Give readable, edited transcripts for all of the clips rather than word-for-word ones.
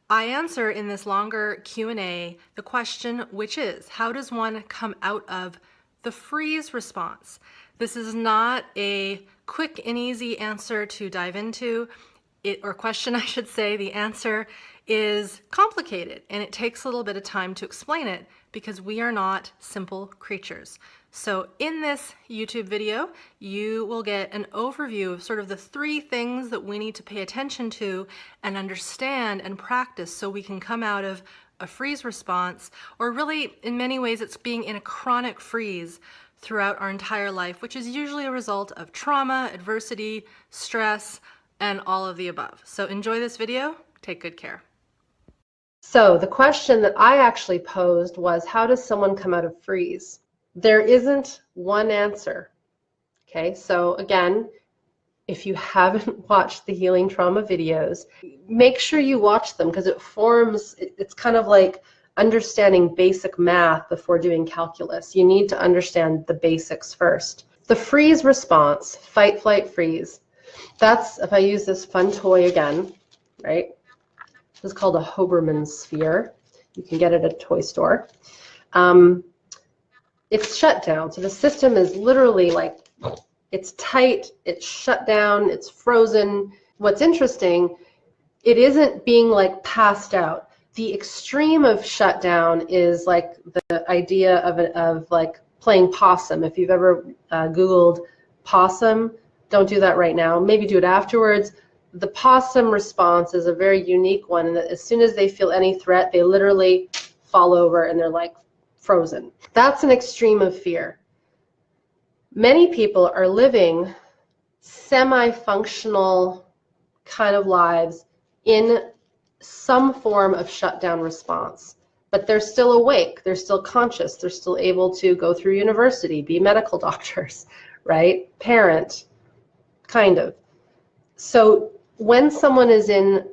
I answer in this longer Q&A the question, which is, how does one come out of the freeze response? This is not a quick and easy answer to dive into, or question I should say. The answer is complicated, and it takes a little bit of time to explain it because we are not simple creatures. So in this YouTube video, you will get an overview of sort of the 3 things that we need to pay attention to and understand and practice so we can come out of a freeze response, or really in many ways it's being in a chronic freeze throughout our entire life, which is usually a result of trauma, adversity, stress, and all of the above. So enjoy this video. Take good care. So the question that I actually posed was, how does someone come out of freeze? There isn't one answer. Okay, so again, if you haven't watched the healing trauma videos, make sure you watch them because it's kind of like understanding basic math before doing calculus. You need to understand the basics first. The freeze response, fight, flight, freeze, that's, if I use this fun toy again, right? This is called a Hoberman sphere. You can get it at a toy store. It's shut down. So the system is literally like, it's tight, it's shut down, it's frozen. What's interesting, it isn't being like passed out. The extreme of shutdown is like the idea of like playing possum. If you've ever Googled possum, don't do that right now. Maybe do it afterwards. The possum response is a very unique one, and as soon as they feel any threat, they literally fall over and they're like frozen. That's an extreme of fear. Many people are living semi-functional kind of lives in some form of shutdown response, but they're still awake, they're still conscious, they're still able to go through university, be medical doctors, right? Parent, kind of. So when someone is in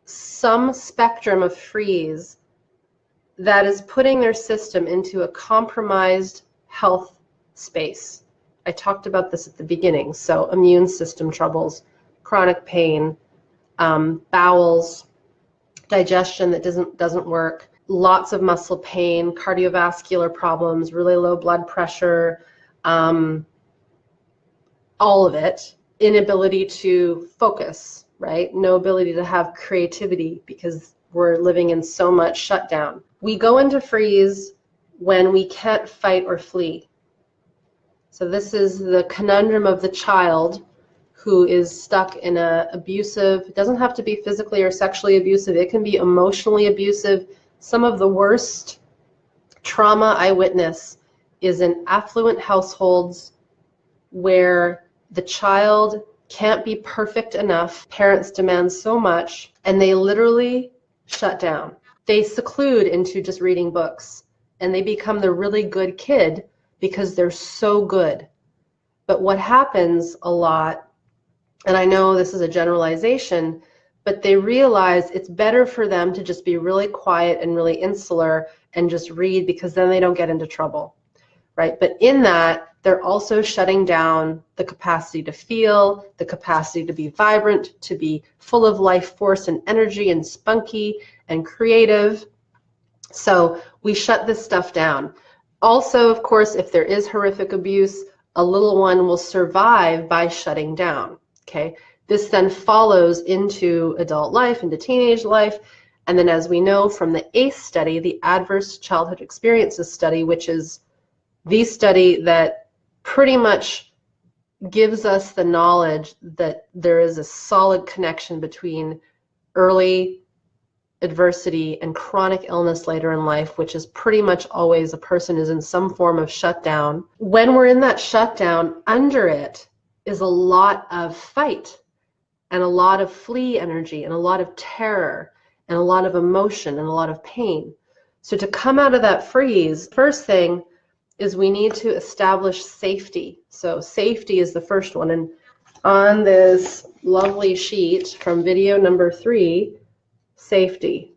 some spectrum of freeze, that is putting their system into a compromised health space. I talked about this at the beginning. So immune system troubles, chronic pain, bowels, digestion that doesn't work, lots of muscle pain, cardiovascular problems, really low blood pressure, all of it. Inability to focus, right? No ability to have creativity because we're living in so much shutdown. We go into freeze when we can't fight or flee. So this is the conundrum of the child who is stuck in a abusive, it doesn't have to be physically or sexually abusive, it can be emotionally abusive. Some of the worst trauma I witness is in affluent households where the child can't be perfect enough, parents demand so much, and they literally shut down. They seclude into just reading books, and they become the really good kid because they're so good. But what happens a lot, and I know this is a generalization, but they realize it's better for them to just be really quiet and really insular and just read because then they don't get into trouble, right? But in that, they're also shutting down the capacity to feel, the capacity to be vibrant, to be full of life force and energy and spunky and creative. So we shut this stuff down. Also, of course, if there is horrific abuse, a little one will survive by shutting down, okay? This then follows into adult life, into teenage life, and then as we know from the ACE study, the Adverse Childhood Experiences study, which is the study that pretty much gives us the knowledge that there is a solid connection between early adversity and chronic illness later in life, which is pretty much always a person is in some form of shutdown. When we're in that shutdown, under it is a lot of fight and a lot of flee energy and a lot of terror and a lot of emotion and a lot of pain. So to come out of that freeze, first thing is we need to establish safety. So safety is the first one. And on this lovely sheet from video number 3, safety.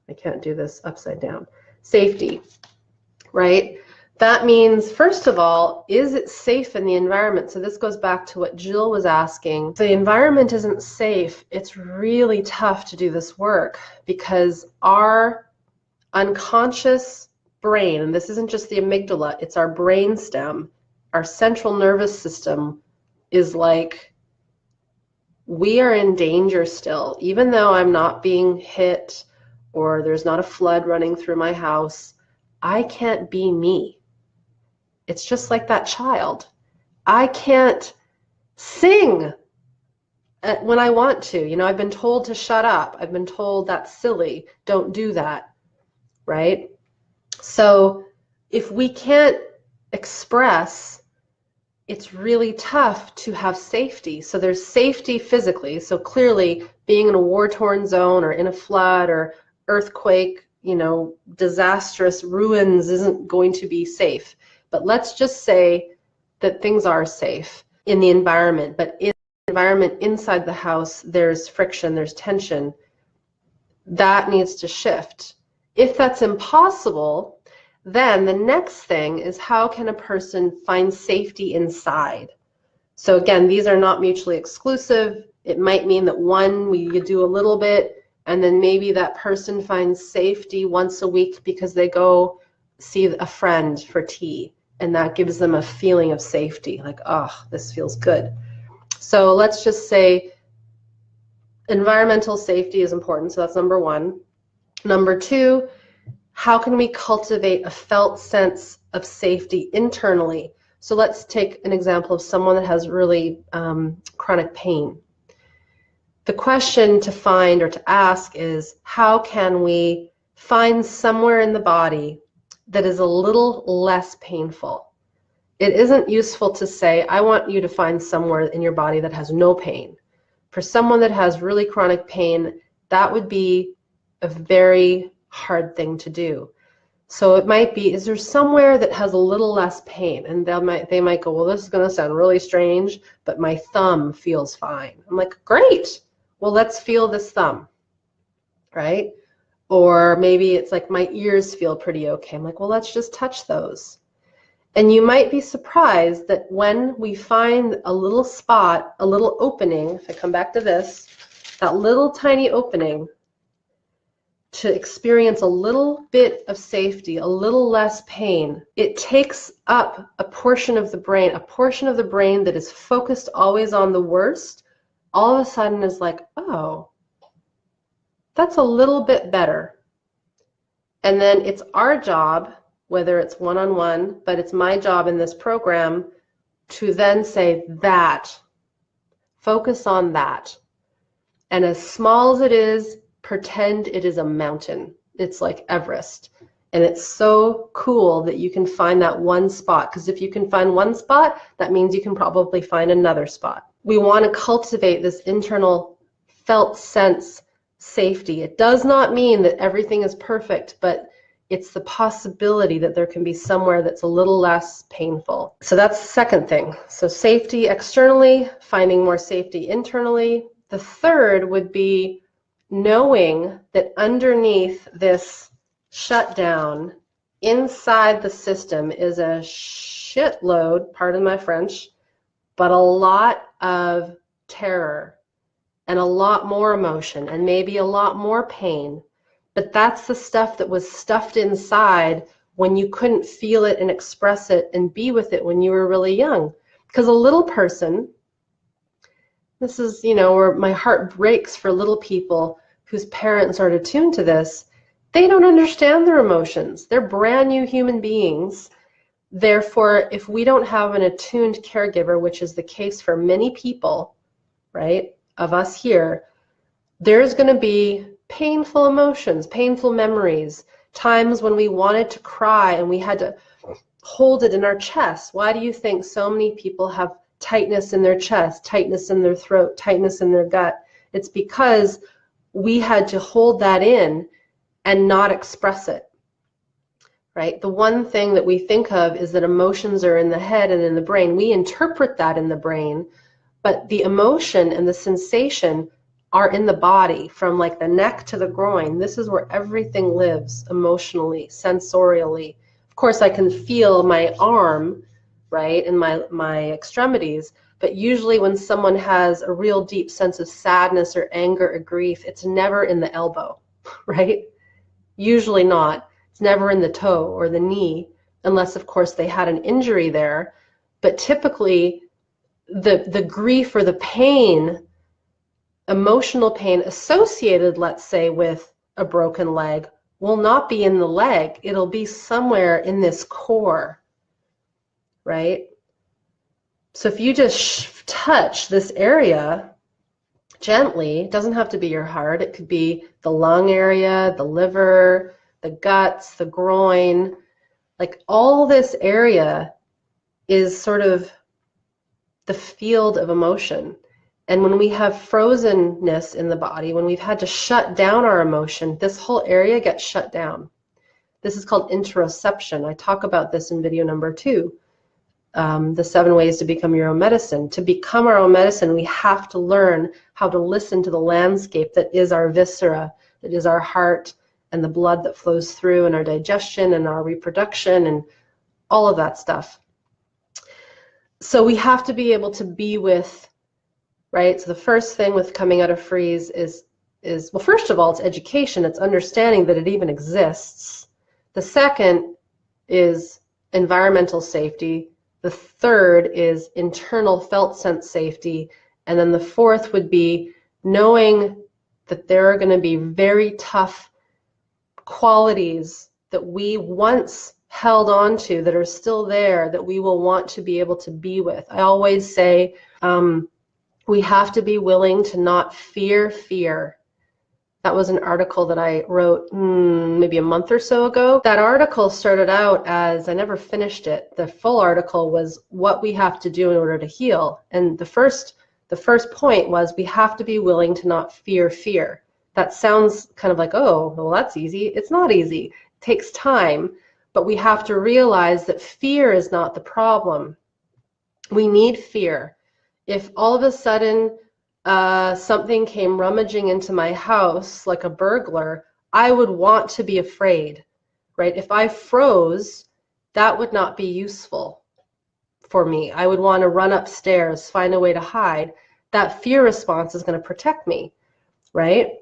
I can't do this upside down. Safety, right? That means, first of all, is it safe in the environment? So this goes back to what Jill was asking. If the environment isn't safe, it's really tough to do this work because our unconscious brain, and this isn't just the amygdala, it's our brain stem, our central nervous system is like, we are in danger still. Even though I'm not being hit or there's not a flood running through my house, I can't be me. It's just like that child. I can't sing when I want to. You know, I've been told to shut up. I've been told that's silly. Don't do that, right? So if we can't express, it's really tough to have safety. So there's safety physically. So clearly being in a war-torn zone or in a flood or earthquake, you know, disastrous ruins isn't going to be safe. But let's just say that things are safe in the environment, but in the environment inside the house, there's friction, there's tension. That needs to shift. If that's impossible, then the next thing is how can a person find safety inside? So again, these are not mutually exclusive. It might mean that one, we do a little bit, and then maybe that person finds safety once a week because they go see a friend for tea. And that gives them a feeling of safety, like, oh, this feels good. So let's just say environmental safety is important, so that's number one. Number two, how can we cultivate a felt sense of safety internally? So let's take an example of someone that has really chronic pain. The question to find or to ask is, how can we find somewhere in the body that is a little less painful? It isn't useful to say, I want you to find somewhere in your body that has no pain. For someone that has really chronic pain, that would be a very hard thing to do. So it might be, is there somewhere that has a little less pain? And they might go, well, this is going to sound really strange, but my thumb feels fine. I'm like, great. Well, let's feel this thumb, right? Or maybe it's like my ears feel pretty okay. I'm like, well, let's just touch those. And you might be surprised that when we find a little spot, a little opening, if I come back to this, that little tiny opening to experience a little bit of safety, a little less pain, it takes up a portion of the brain that is focused always on the worst, all of a sudden is like, oh, that's a little bit better. And then it's our job, whether it's one-on-one, but it's my job in this program to then say that, focus on that. And as small as it is, pretend it is a mountain. It's like Everest. And it's so cool that you can find that one spot, because if you can find one spot, that means you can probably find another spot. We want to cultivate this internal felt sense safety. It does not mean that everything is perfect, but it's the possibility that there can be somewhere that's a little less painful. So that's the second thing. So safety externally, finding more safety internally. The third would be knowing that underneath this shutdown, inside the system is a shitload, pardon my French, but a lot of terror and a lot more emotion and maybe a lot more pain. But that's the stuff that was stuffed inside when you couldn't feel it and express it and be with it when you were really young. Because a little person, this is, you know, where my heart breaks for little people whose parents are attuned to this. They don't understand their emotions. They're brand new human beings. Therefore, if we don't have an attuned caregiver, which is the case for many people, right, of us here, there's going to be painful emotions, painful memories, times when we wanted to cry and we had to hold it in our chest. Why do you think so many people have tightness in their chest, tightness in their throat, tightness in their gut? It's because we had to hold that in and not express it, right? The one thing that we think of is that emotions are in the head and in the brain. We interpret that in the brain, but the emotion and the sensation are in the body, from like the neck to the groin. This is where everything lives emotionally, sensorially. Of course, I can feel my arm, right, and my extremities, but usually when someone has a real deep sense of sadness or anger or grief, it's never in the elbow, right? Usually not. It's never in the toe or the knee, unless, of course, they had an injury there. But typically, the grief or the pain, emotional pain associated, let's say, with a broken leg will not be in the leg. It'll be somewhere in this core, right? So if you just touch this area gently, it doesn't have to be your heart. It could be the lung area, the liver, the guts, the groin. Like all this area is sort of the field of emotion. And when we have frozenness in the body, when we've had to shut down our emotion, this whole area gets shut down. This is called interoception. I talk about this in video number 2, the 7 ways to become your own medicine. To become our own medicine, we have to learn how to listen to the landscape that is our viscera, that is our heart, and the blood that flows through, and our digestion and our reproduction and all of that stuff. So we have to be able to be with, right? So the first thing with coming out of freeze is well, first of all, it's education. It's understanding that it even exists. The second is environmental safety. The third is internal felt sense safety. And then the fourth would be knowing that there are going to be very tough qualities that we once held on to that are still there that we will want to be able to be with. I always say we have to be willing to not fear fear. That was an article that I wrote maybe a month or so ago. That article started out as, I never finished it. The full article was what we have to do in order to heal. And the first point was we have to be willing to not fear fear. That sounds kind of like, oh, well, that's easy. It's not easy. It takes time. But we have to realize that fear is not the problem. We need fear. If all of a sudden something came rummaging into my house like a burglar, I would want to be afraid, right? If I froze, that would not be useful for me. I would want to run upstairs, find a way to hide. That fear response is going to protect me, right?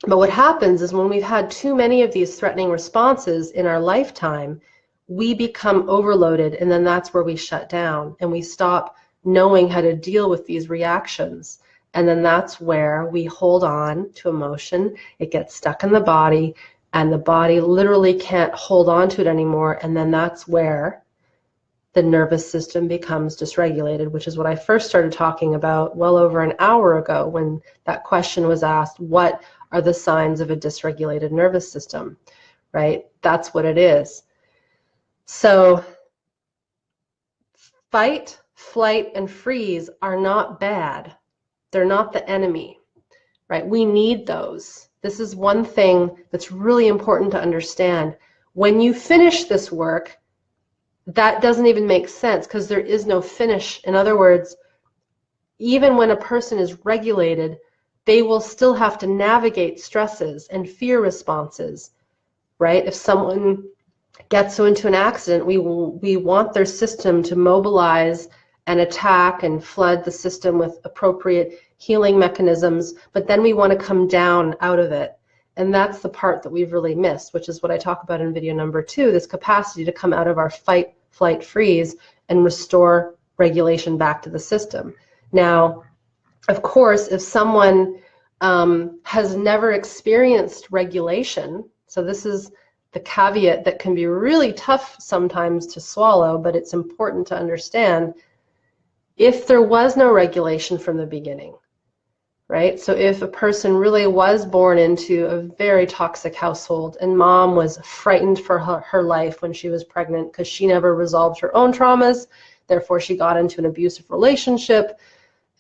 But what happens is when we've had too many of these threatening responses in our lifetime, we become overloaded, and then that's where we shut down and we stop knowing how to deal with these reactions. And then that's where we hold on to emotion. It gets stuck in the body, and the body literally can't hold on to it anymore. And then that's where the nervous system becomes dysregulated, which is what I first started talking about well over an hour ago when that question was asked, what are the signs of a dysregulated nervous system, right? That's what it is. So fight, flight, and freeze are not bad. They're not the enemy, right? We need those. This is one thing that's really important to understand. When you finish this work, that doesn't even make sense because there is no finish. In other words, even when a person is regulated, they will still have to navigate stresses and fear responses, right? If someone gets into an accident, we want their system to mobilize and attack and flood the system with appropriate healing mechanisms, but then we want to come down out of it. And that's the part that we've really missed, which is what I talk about in video number 2, this capacity to come out of our fight, flight, freeze and restore regulation back to the system. Now, of course, if someone has never experienced regulation, so this is the caveat that can be really tough sometimes to swallow, but it's important to understand. If there was no regulation from the beginning, right? So if a person really was born into a very toxic household and mom was frightened for her life when she was pregnant because she never resolved her own traumas, therefore she got into an abusive relationship,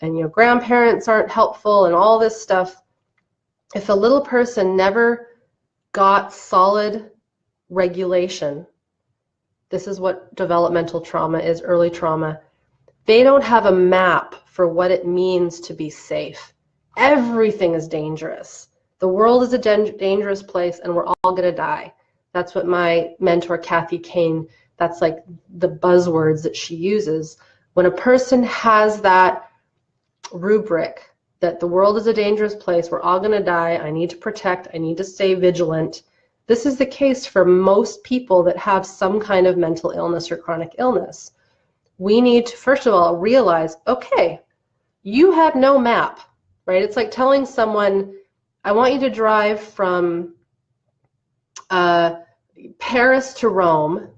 and grandparents aren't helpful and all this stuff. If a little person never got solid regulation, this is what developmental trauma is, early trauma. They don't have a map for what it means to be safe. Everything is dangerous. The world is a dangerous place, and we're all going to die. That's what my mentor, Kathy Kane, that's like the buzzwords that she uses. When a person has that rubric that the world is a dangerous place, we're all going to die, I need to protect, I need to stay vigilant. This is the case for most people that have some kind of mental illness or chronic illness. We need to, first of all, realize, okay, you have no map, right? It's like telling someone, I want you to drive from Paris to Rome.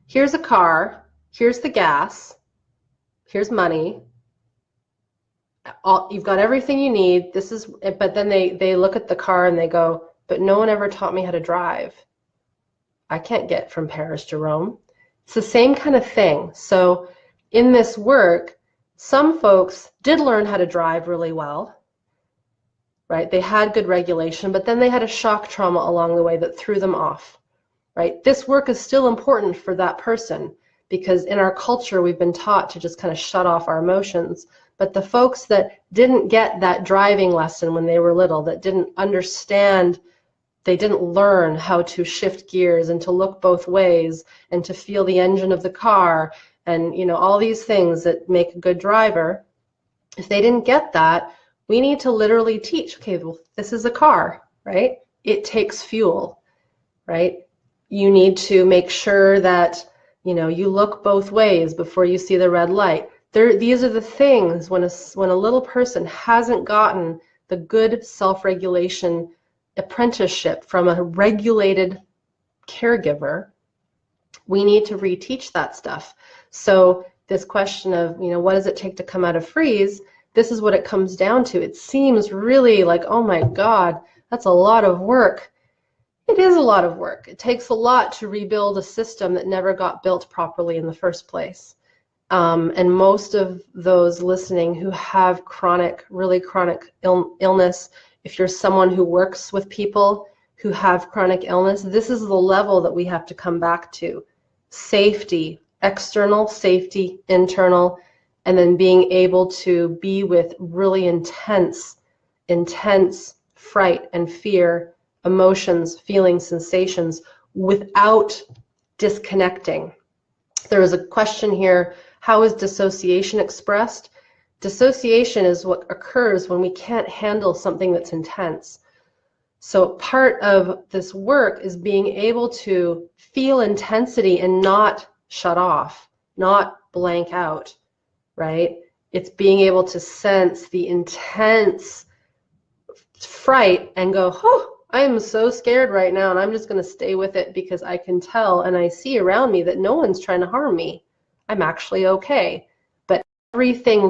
Here's a car, here's the gas, here's money. You've got everything you need. This is, but then they look at the car and they go, but no one ever taught me how to drive. I can't get from Paris to Rome. It's the same kind of thing. So in this work, some folks did learn how to drive really well, right? They had good regulation, but then they had a shock trauma along the way that threw them off, right? This work is still important for that person because in our culture, we've been taught to just kind of shut off our emotions. But the folks that didn't get that driving lesson when they were little, that didn't understand, they didn't learn how to shift gears and to look both ways and to feel the engine of the car and, you know, all these things that make a good driver. If they didn't get that, we need to literally teach, okay, well, this is a car, right? It takes fuel, right? You need to make sure that, you know, you look both ways before you see the red light. These are the things when a little person hasn't gotten the good self-regulation apprenticeship from a regulated caregiver, we need to reteach that stuff. So this question of, you know, what does it take to come out of freeze? This is what it comes down to. It seems really like, oh my God, that's a lot of work. It is a lot of work. It takes a lot to rebuild a system that never got built properly in the first place. And most of those listening who have chronic, really chronic illness, if you're someone who works with people who have chronic illness, this is the level that we have to come back to. Safety, external safety, internal, and then being able to be with really intense fright and fear, emotions, feelings, sensations without disconnecting. There is a question here, how is dissociation expressed? Dissociation is what occurs when we can't handle something that's intense. So part of this work is being able to feel intensity and not shut off, not blank out, right? It's being able to sense the intense fright and go, oh, I am so scared right now and I'm just going to stay with it because I can tell and I see around me that no one's trying to harm me. I'm actually okay. But everything